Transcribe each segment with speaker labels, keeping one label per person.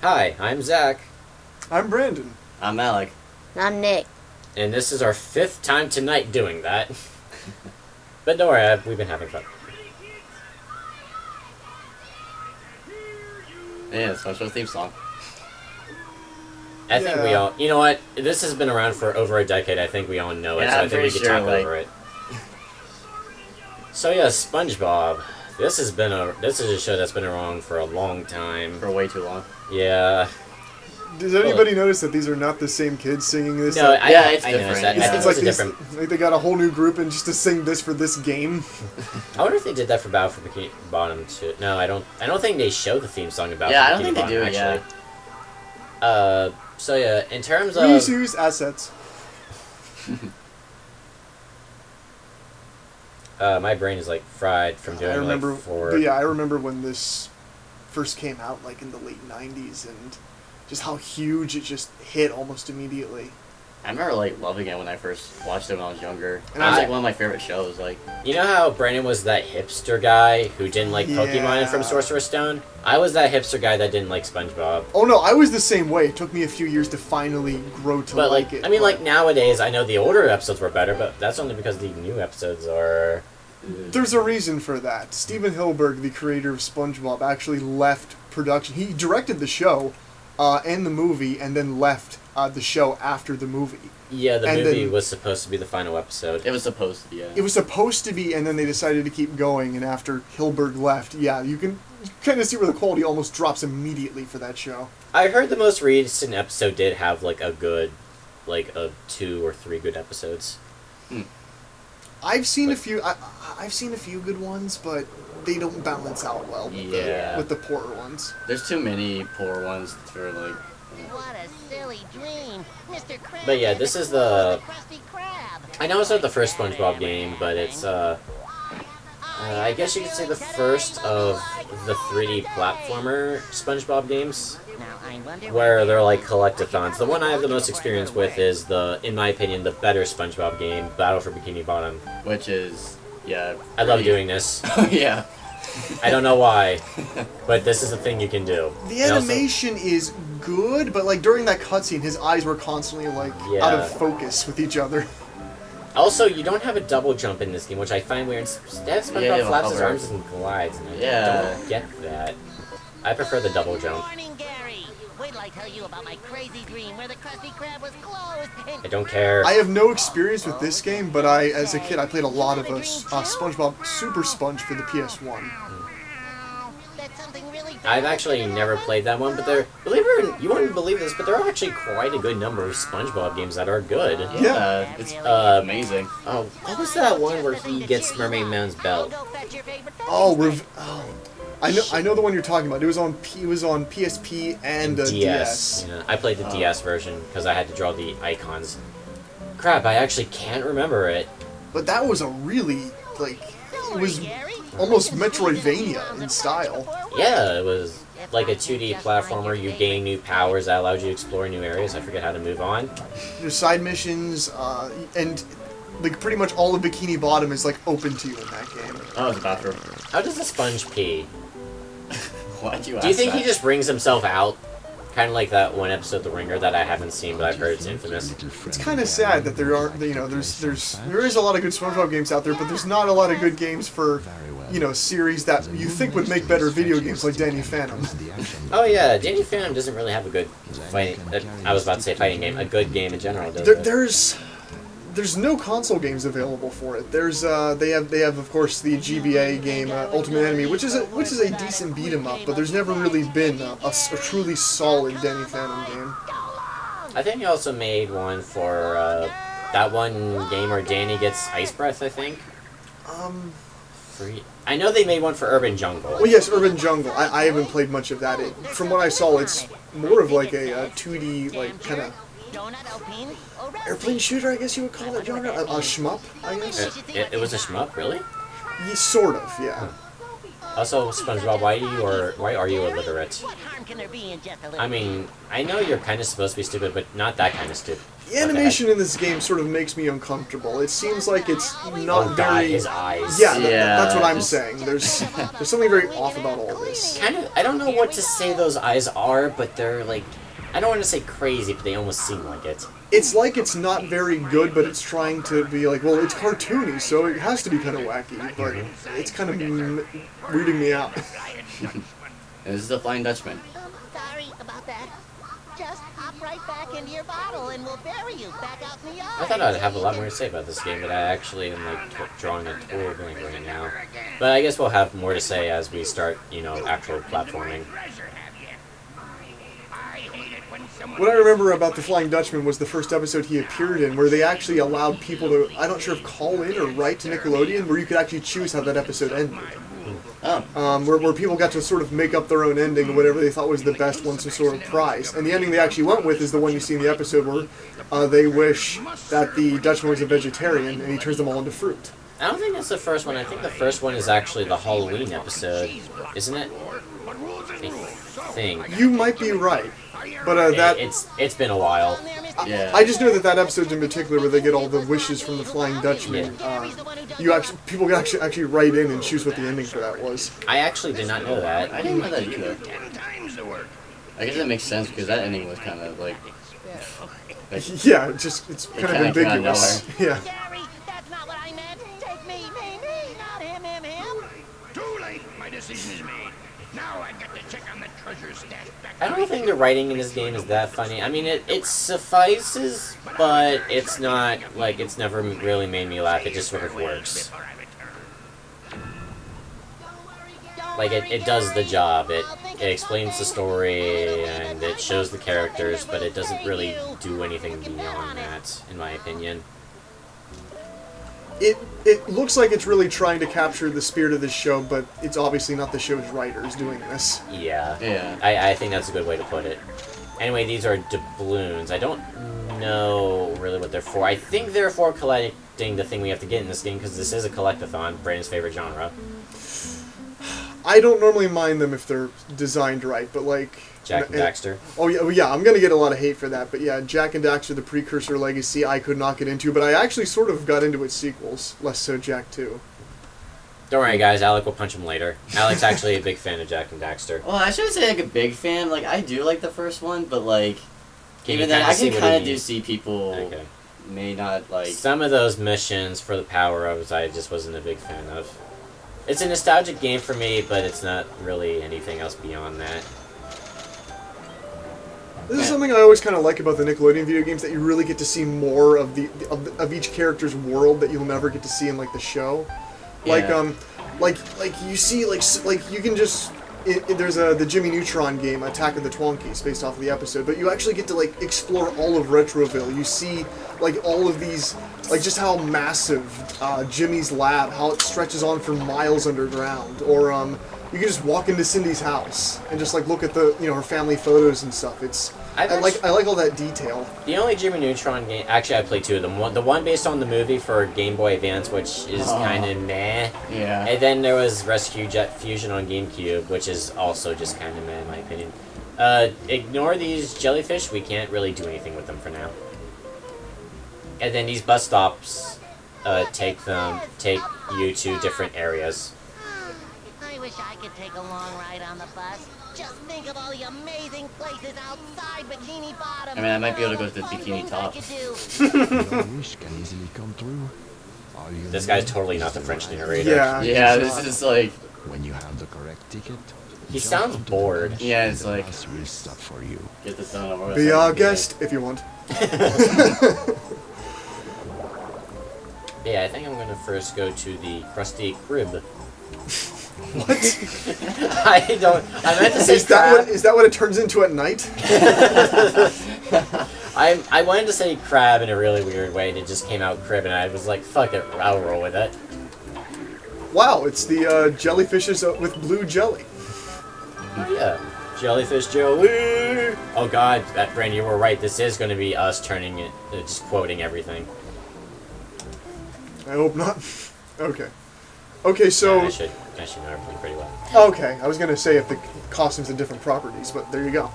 Speaker 1: Hi, I'm Zach.
Speaker 2: I'm Brandon.
Speaker 3: I'm Alec.
Speaker 4: I'm Nick.
Speaker 1: And this is our 5th time tonight doing that. But don't worry, we've been having fun.
Speaker 3: Yeah, SpongeBob theme song.
Speaker 1: I think we all... You know what? This has been around for over a decade. I think we all know it,
Speaker 3: Yeah,
Speaker 1: so I
Speaker 3: I'm
Speaker 1: think we
Speaker 3: pretty
Speaker 1: can
Speaker 3: sure,
Speaker 1: talk
Speaker 3: like-
Speaker 1: over it. So yeah, SpongeBob. This is a show that's been around for a long time.
Speaker 3: For way too long.
Speaker 1: Yeah.
Speaker 2: Does anybody notice that these are not the same kids singing this?
Speaker 1: No,
Speaker 3: Yeah, it's
Speaker 1: I
Speaker 3: different.
Speaker 1: noticed that.
Speaker 3: Yeah.
Speaker 1: I think
Speaker 2: It's
Speaker 1: it
Speaker 2: like
Speaker 1: was a
Speaker 2: these,
Speaker 1: different...
Speaker 2: like they got a whole new group and just to sing this for this game.
Speaker 1: I wonder if they did that for Battle for Bikini Bottom too. No, I don't think they show the theme song about.
Speaker 3: Yeah, I
Speaker 1: for
Speaker 3: don't
Speaker 1: Bikini
Speaker 3: think they
Speaker 1: Bottom,
Speaker 3: do.
Speaker 1: actually. So yeah, in terms of
Speaker 2: Reuse assets.
Speaker 1: my brain is like fried from doing
Speaker 2: I remember,
Speaker 1: like 4.
Speaker 2: but yeah, I remember when this first came out, like in the late '90s, and just how huge it just hit almost immediately.
Speaker 3: I remember like loving it when I first watched it when I was younger.
Speaker 2: And
Speaker 3: It was like one of my favorite shows. Like,
Speaker 1: You know how Brandon was that hipster guy who didn't like Pokemon
Speaker 2: Yeah.
Speaker 1: from Sorcerer's Stone? I was that hipster guy that didn't like SpongeBob.
Speaker 2: Oh no, I was the same way. It took me a few years to finally grow to
Speaker 1: But
Speaker 2: like it.
Speaker 1: I mean,
Speaker 2: but-
Speaker 1: like nowadays, I know the older episodes were better, but that's only because the new episodes are.
Speaker 2: There's a reason for that. Steven Hilberg, the creator of SpongeBob, actually left production. He directed the show and the movie, and then left the show after the movie.
Speaker 1: Yeah, the
Speaker 2: And
Speaker 1: movie
Speaker 2: then-
Speaker 1: was supposed to be the final episode.
Speaker 3: it was supposed to be. Yeah.
Speaker 2: It was supposed to be, and then they decided to keep going, and after Hilberg left, yeah, you can kind of see where the quality almost drops immediately for that show.
Speaker 1: I heard the most recent episode did have like a good, like a 2 or 3 good episodes.
Speaker 2: I've seen a few. I've seen a few good ones, but they don't balance out well
Speaker 1: Yeah.
Speaker 2: with the poorer ones.
Speaker 3: There's too many poor ones for like.
Speaker 4: What a silly dream. Mr. Krabs
Speaker 1: But yeah, this is the.
Speaker 4: Krusty Krab.
Speaker 1: I know it's not the first SpongeBob game, but it's I guess you could say the first of the 3D platformer SpongeBob games,
Speaker 4: Now, I wonder
Speaker 1: where they're like collectathons. The one I have the most experience with is in my opinion, the better SpongeBob game, Battle for Bikini Bottom.
Speaker 3: Which is, yeah.
Speaker 1: I love
Speaker 3: pretty-
Speaker 1: doing this.
Speaker 3: Yeah.
Speaker 1: I don't know why, but this is a thing you can do.
Speaker 2: The
Speaker 1: And also-
Speaker 2: animation is good, but like during that cutscene, his eyes were constantly like out
Speaker 1: Yeah.
Speaker 2: of focus with each other.
Speaker 1: Also, you don't have a double jump in this game, which I find weird. Instead, SpongeBob
Speaker 3: Yeah,
Speaker 1: flaps his
Speaker 3: hover.
Speaker 1: arms and glides, and I
Speaker 3: Yeah.
Speaker 1: don't get that. I prefer the double jump.
Speaker 4: Morning, Gary. Wait till I tell you about my crazy dream where the Krusty Krab was closed and...
Speaker 1: I don't care.
Speaker 2: I have no experience with this game, but as a kid, I played a lot of SpongeBob Super Sponge for the PS1.
Speaker 4: That's something really
Speaker 1: I've actually never played that one, but you wouldn't believe this, but there are actually quite a good number of SpongeBob games that are good.
Speaker 3: Yeah. It's amazing.
Speaker 1: Oh, what was that one where he gets Mermaid Man's belt?
Speaker 2: I know the one you're talking about. It was on PSP and DS.
Speaker 1: Yeah, I played the DS version because I had to draw the icons. Crap, I actually can't remember it.
Speaker 2: But that was a really it was almost Metroidvania in style.
Speaker 1: Yeah, it was like a 2D platformer. You gain new powers that allowed you to explore new areas. I forget how to move on.
Speaker 2: There's side missions, and like pretty much all of Bikini Bottom is like open to you in that game.
Speaker 3: Oh, it's a bathroom.
Speaker 1: How does the sponge pee?
Speaker 3: Why'd you ask
Speaker 1: Do you think
Speaker 3: that?
Speaker 1: he just brings himself out? Kind of like that one episode of The Ringer that I haven't seen, but I've heard it's infamous.
Speaker 2: It's kind of sad that there aren't, there is a lot of good SpongeBob games out there, but there's not a lot of good games for, series that you think would make better video games like Danny Phantom.
Speaker 1: Oh yeah, Danny Phantom doesn't really have a good fighting. I was about to say fighting game, a good game in general. Does it?
Speaker 2: There's no console games available for it. There's they have of course the GBA game Ultimate Enemy, which is a decent beat 'em up, but there's never really been a truly solid Danny Phantom game.
Speaker 1: I think he also made one for that one game where Danny gets ice breath. I think. I know they made one for Urban Jungle.
Speaker 2: Well, yes, Urban Jungle. I haven't played much of that. From what I saw, it's more of like a 2D like kind of airplane shooter, I guess you would call that genre. A shmup, I guess.
Speaker 1: It was a shmup, really?
Speaker 2: Sort of, yeah.
Speaker 1: Also, SpongeBob, why are you illiterate?
Speaker 4: What harm can there be in just a little?
Speaker 1: I mean, I know you're kind of supposed to be stupid, but not that kind of stupid.
Speaker 2: The animation in this game sort of makes me uncomfortable. It seems like it's not
Speaker 1: Oh God,
Speaker 2: very.
Speaker 1: his eyes.
Speaker 2: Yeah,
Speaker 3: Yeah,
Speaker 2: that's what I'm
Speaker 3: just-
Speaker 2: saying. There's something very off about all this.
Speaker 1: Kind of. I don't know what to say those eyes are, but they're like. I don't want to say crazy, but they almost seem like it.
Speaker 2: It's like it's not very good, but it's trying to be like, well, it's cartoony, so it has to be kind of wacky, but it's kind of weirding me out.
Speaker 3: This is the Flying Dutchman.
Speaker 4: Sorry about that. Just hop right back into your bottle and we'll bury you back out in the yard.
Speaker 1: I thought I'd have a lot more to say about this game, but I actually am like drawing a total blank right now. But I guess we'll have more to say as we start, you know, actual platforming.
Speaker 2: What I remember about the Flying Dutchman was the first episode he appeared in, where they actually allowed people to, I'm not sure if call in or write to Nickelodeon, where you could actually choose how that episode ended.
Speaker 3: Oh.
Speaker 2: Where people got to sort of make up their own ending, whatever they thought was the best, won some sort of prize. And the ending they actually went with is the one you see in the episode where they wish that the Dutchman was a vegetarian, and he turns them all into fruit.
Speaker 1: I don't think that's the first one. I think the first one is actually the Halloween episode, isn't it? I think.
Speaker 2: You might be right, but that
Speaker 1: It's been a while.
Speaker 3: Yeah.
Speaker 2: I just know that episode in particular, where they get all the wishes from the Flying Dutchman. People can actually write in and choose what the ending for that was.
Speaker 1: I actually did not know that.
Speaker 3: I didn't know that either. I guess that makes sense because that ending was kind of like.
Speaker 2: Yeah, it's kind of
Speaker 3: kinda came out of
Speaker 2: ambiguous. Yeah.
Speaker 4: Gary, that's not what I meant. Take me, not him.
Speaker 5: Too late. My decision is made. Now I've got to check on the treasure stash back.
Speaker 1: I don't think the writing in this game is that funny. I mean, it suffices, but it's not, like, it's never really made me laugh. It just sort of works. Like, it does the job. It explains the story, and it shows the characters, but it doesn't really do anything beyond that, in my opinion.
Speaker 2: It looks like it's really trying to capture the spirit of this show, but it's obviously not the show's writers doing this.
Speaker 1: Yeah.
Speaker 3: Yeah.
Speaker 1: I think that's a good way to put it. Anyway, these are doubloons. I don't know really what they're for. I think they're for collecting the thing we have to get in this game, because this is a collectathon, Brandon's favorite genre.
Speaker 2: I don't normally mind them if they're designed right, but like...
Speaker 1: Jack and Daxter.
Speaker 2: Oh yeah, I'm gonna get a lot of hate for that, but yeah, Jack and Daxter, the precursor legacy, I could not get into, but I actually sort of got into its sequels, less so Jack 2.
Speaker 1: Don't worry, guys. Alec will punch him later. Alec's actually a big fan of Jack and Daxter.
Speaker 3: Well, I shouldn't say like a big fan. Like I do like the first one, but like
Speaker 1: Can
Speaker 3: even
Speaker 1: you
Speaker 3: then,
Speaker 1: kinda
Speaker 3: I
Speaker 1: see
Speaker 3: can
Speaker 1: what
Speaker 3: kind
Speaker 1: he
Speaker 3: of do
Speaker 1: means?
Speaker 3: see people
Speaker 1: Okay.
Speaker 3: may not like.
Speaker 1: Some of those missions for the power-ups I just wasn't a big fan of. It's a nostalgic game for me, but it's not really anything else beyond that.
Speaker 2: This is something I always kind of like about the Nickelodeon video games, that you really get to see more of of each character's world that you'll never get to see in like the show.
Speaker 3: Yeah.
Speaker 2: Like you see like you can just there's the Jimmy Neutron game, Attack of the Twonkies, based off of the episode, but you actually get to like explore all of Retroville. You see like all of these, like just how massive Jimmy's lab, how it stretches on for miles underground, or you can just walk into Cindy's house and just like look at the her family photos and stuff. I like all that detail.
Speaker 1: The only Jimmy Neutron game, actually I played two of them. The one based on the movie for Game Boy Advance, which is kind of meh.
Speaker 3: Yeah.
Speaker 1: And then there was Rescue Jet Fusion on GameCube, which is also just kind of meh in my opinion. Ignore these jellyfish. We can't really do anything with them for now. And then these bus stops take you to different areas.
Speaker 4: I wish I could take a long ride on the bus. Just think of all the amazing places outside Bikini Bottom.
Speaker 3: I mean, I might be able to go to the Bikini Top.
Speaker 5: Your wish can easily come true. All you
Speaker 1: This
Speaker 5: need
Speaker 1: guy's totally not the French narrator.
Speaker 2: Yeah.
Speaker 3: Yeah,
Speaker 2: it's
Speaker 3: this
Speaker 2: not.
Speaker 3: is like.
Speaker 5: When you have the correct ticket,
Speaker 1: He
Speaker 5: jump
Speaker 1: sounds
Speaker 5: onto the
Speaker 1: bored.
Speaker 5: bus
Speaker 3: Yeah,
Speaker 5: and
Speaker 3: it's
Speaker 5: the
Speaker 3: like-
Speaker 5: bus will stop for you.
Speaker 3: Get this done. Or
Speaker 2: Be our guest if you want.
Speaker 1: Yeah, I think I'm gonna first go to the Krusty Krib.
Speaker 2: What?
Speaker 1: I meant to say
Speaker 2: Is that
Speaker 1: crab.
Speaker 2: what it turns into at night?
Speaker 1: I wanted to say crab in a really weird way, and it just came out crib, and I was like, fuck it, I'll roll with it.
Speaker 2: Wow, it's the jellyfishes with blue jelly.
Speaker 1: Oh yeah, jellyfish jelly. Oh god, Brandon, you were right. This is going to be us turning it, just quoting everything.
Speaker 2: I hope not. Okay. Okay, so
Speaker 1: Yeah, I should. Actually, know everything pretty well.
Speaker 2: Okay, I was gonna say if the costumes have different properties, but there you go.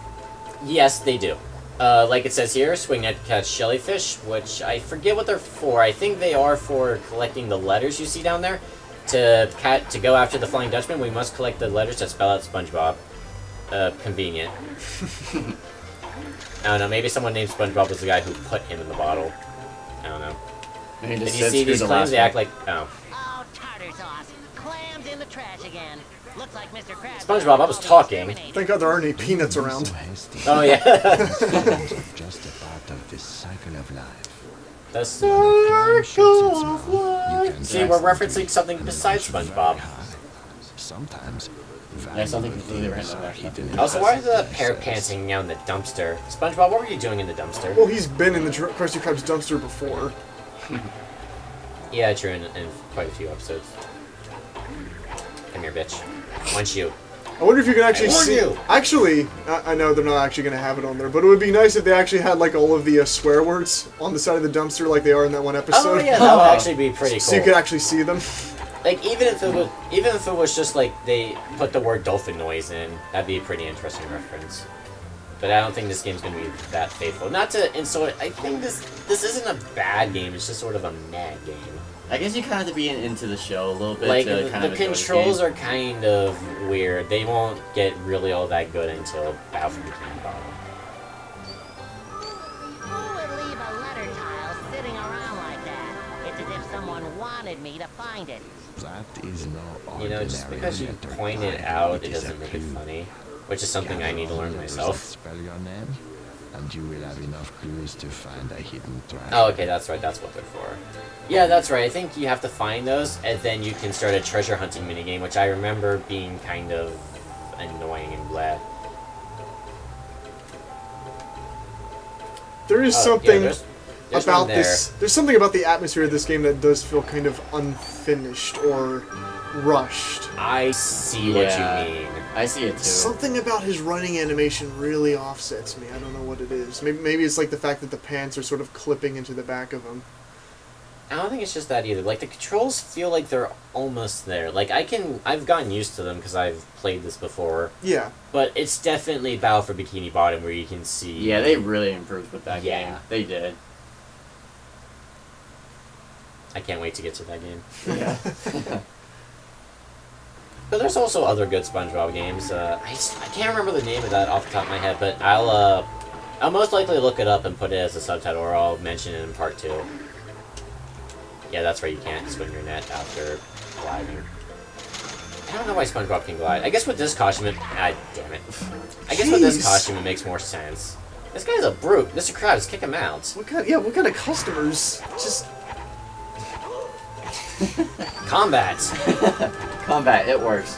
Speaker 1: Yes, they do. Like it says here, swing net catch jellyfish, which I forget what they're for. I think they are for collecting the letters you see down there. To go after the Flying Dutchman, we must collect the letters that spell out SpongeBob. Convenient. I don't know, maybe someone named SpongeBob was the guy who put him in the bottle. I don't know. Did you see these clams? They act like... Oh.
Speaker 4: Oh, tartar sauce. Clams in the trash again. Looks like Mr. Krabs...
Speaker 1: SpongeBob, I was talking.
Speaker 2: Thank God there aren't any peanuts around.
Speaker 1: Oh, yeah.
Speaker 6: Just a part of this cycle of life.
Speaker 1: The circle of life. See, we're referencing something besides SpongeBob.
Speaker 6: Sometimes...
Speaker 3: Yeah, something completely random.
Speaker 1: Also, why are the pair pants hanging out in the dumpster? SpongeBob, what were you doing in the dumpster?
Speaker 2: Well, he's been in the Krusty Krab's dumpster before.
Speaker 1: Yeah, true, in quite a few episodes. Come here, bitch. Once you.
Speaker 2: I wonder if you can actually
Speaker 1: I warned
Speaker 2: see...
Speaker 1: you.
Speaker 2: Actually, I know they're not actually going to have it on there, but it would be nice if they actually had like all of the swear words on the side of the dumpster like they are in that one episode.
Speaker 1: Oh yeah, that would actually be pretty cool.
Speaker 2: So you could actually see them.
Speaker 1: Like even if it was just like they put the word dolphin noise in, that'd be a pretty interesting reference. But I don't think this game's gonna be that faithful. Not to insult. I think this isn't a bad game. It's just sort of a mad game.
Speaker 3: I guess you kind of have to be into the show a little bit
Speaker 1: Like
Speaker 3: to kind of
Speaker 1: the controls are kind of weird. They won't get really all that good until Battle for Bikini Bottom.
Speaker 4: Who would leave a letter tile sitting around like that? It's as if someone wanted me to find it.
Speaker 6: That is no
Speaker 1: You know, just because you
Speaker 6: letter
Speaker 1: point it
Speaker 6: tile,
Speaker 1: out, it
Speaker 6: is
Speaker 1: doesn't
Speaker 6: a
Speaker 1: make it
Speaker 6: clue.
Speaker 1: funny. Which is something I need to learn
Speaker 6: Gather
Speaker 1: myself.
Speaker 6: Spell your name, and you will have enough clues to find a hidden treasure.
Speaker 1: Oh, okay, that's right. That's what they're for. Yeah, that's right. I think you have to find those, and then you can start a treasure hunting minigame, which I remember being kind of annoying and blah.
Speaker 2: There is
Speaker 1: Oh,
Speaker 2: something
Speaker 1: yeah, there's
Speaker 2: about
Speaker 1: one there.
Speaker 2: this. There's something about the atmosphere of this game that does feel kind of unfinished or rushed.
Speaker 1: I see what you mean.
Speaker 3: I see it too.
Speaker 2: Something about his running animation really offsets me. I don't know what it is. Maybe it's like the fact that the pants are sort of clipping into the back of him.
Speaker 1: I don't think it's just that either. Like, the controls feel like they're almost there. Like, I've gotten used to them because I've played this before.
Speaker 2: Yeah.
Speaker 1: But it's definitely Battle for Bikini Bottom where you can see...
Speaker 3: Yeah, they really improved with that
Speaker 1: Yeah.
Speaker 3: game. They did.
Speaker 1: I can't wait to get to that game.
Speaker 3: Yeah.
Speaker 1: But there's also other good SpongeBob games. I can't remember the name of that off the top of my head, but I'll most likely look it up and put it as a subtitle, or I'll mention it in part 2. Yeah, that's right, you can't swing your net after gliding. I don't know why SpongeBob can glide. I guess with this costume, damn it. I guess with this
Speaker 2: Jeez.
Speaker 1: costume it makes more sense. This guy's a brute. Mr. Krabs, kick him out.
Speaker 2: What kind of customers? Just
Speaker 1: Combat!
Speaker 3: Combat, it works.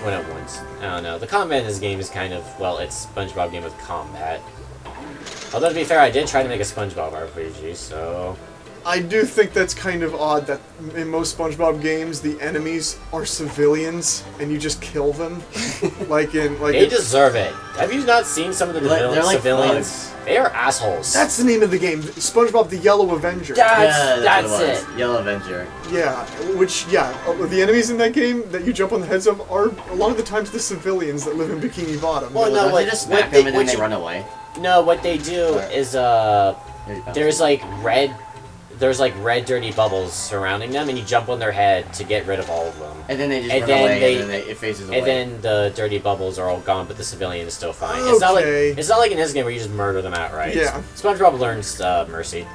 Speaker 1: When it once. I don't know. The combat in this game is kind of, well, it's SpongeBob game with combat. Although, to be fair, I did try to make a SpongeBob RPG, so...
Speaker 2: I do think that's kind of odd that in most SpongeBob games the enemies are civilians and you just kill them.
Speaker 1: They deserve it. Have you not seen some of the
Speaker 3: They're like
Speaker 1: civilians?
Speaker 3: thugs.
Speaker 1: They are assholes.
Speaker 2: That's the name of the game, SpongeBob the Yellow Avenger.
Speaker 1: That's
Speaker 3: what
Speaker 1: it.
Speaker 3: was. Yellow Avenger.
Speaker 2: Yeah, the enemies in that game that you jump on the heads of are a lot of the times the civilians that live in Bikini Bottom.
Speaker 1: Well, no,
Speaker 3: Don't
Speaker 1: what,
Speaker 3: they just
Speaker 1: what
Speaker 3: smack
Speaker 1: they,
Speaker 3: them and
Speaker 1: what
Speaker 3: then they
Speaker 1: you-
Speaker 3: run away?
Speaker 1: No, what they do is, there's like red dirty bubbles surrounding them, and you jump on their head to get rid of all of them.
Speaker 3: And then they just
Speaker 1: And
Speaker 3: run
Speaker 1: then
Speaker 3: away, and then it phases away.
Speaker 1: And then the dirty bubbles are all gone, but the civilian is still fine.
Speaker 2: Okay.
Speaker 1: It's not like in this game where you just murder them outright.
Speaker 2: Yeah.
Speaker 1: SpongeBob learns mercy.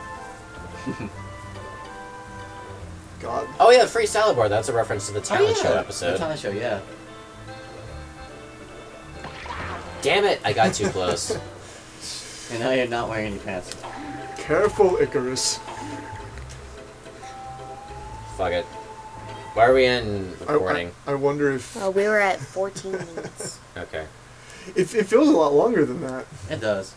Speaker 2: God.
Speaker 1: Oh yeah, free salad bar. That's a reference to the talent show
Speaker 3: The
Speaker 1: episode.
Speaker 3: talent show, yeah.
Speaker 1: Damn it! I got too close.
Speaker 3: And now you're not wearing any pants.
Speaker 2: Careful, Icarus.
Speaker 1: Fuck it. Why are we in recording?
Speaker 2: I wonder if...
Speaker 7: We were at 14 minutes.
Speaker 1: Okay.
Speaker 2: It feels a lot longer than that.
Speaker 3: It does.